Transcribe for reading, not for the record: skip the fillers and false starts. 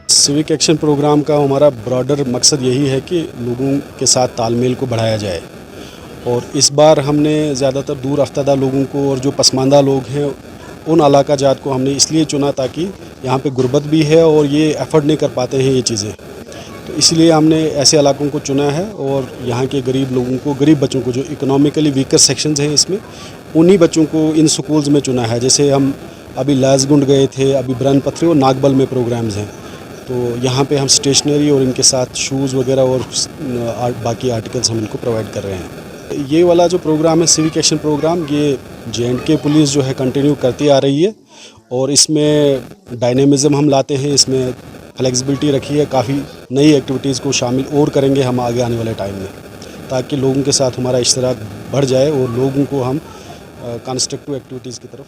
Civic action programme का हमारा broader मकसद यही है कि लोगों के साथ तालमेल को बढ़ाया जाए। और इस बार हमने ज़्यादातर दूर अफ्तादा लोगों को और जो पसमानदा लोग हैं उन इलाका जात को हमने इसलिए चुना ताकि यहाँ पे गुर्बत भी है और ये एफर्ट नहीं कर पाते हैं ये चीज़ें, तो इसलिए हमने ऐसे इलाकों को चुना है। और यहाँ के गरीब लोगों को, गरीब बच्चों को, जो इकोनॉमिकली वीकर सेक्शंस हैं इसमें, उन्हीं बच्चों को इन स्कूल्स में चुना है। जैसे हम अभी लाजगुंड गए थे, अभी ब्रन पथरी और नागबल में प्रोग्राम्स हैं, तो यहाँ पे हम स्टेशनरी और इनके साथ शूज़ वगैरह और बाकी आर्टिकल्स हम इनको प्रोवाइड कर रहे हैं। ये वाला जो प्रोग्राम है सिविक एक्शन प्रोग्राम, ये J&K पुलिस जो है कंटिन्यू करती आ रही है और इसमें डायनेमिज़म हम लाते हैं, इसमें फ्लेक्सिबिलिटी रखी है, काफ़ी नई एक्टिविटीज़ को शामिल और करेंगे हम आगे आने वाले टाइम में, ताकि लोगों के साथ हमारा इश्तराक बढ़ जाए और लोगों को हम कंस्ट्रक्टिव एक्टिविटीज़ की तरफ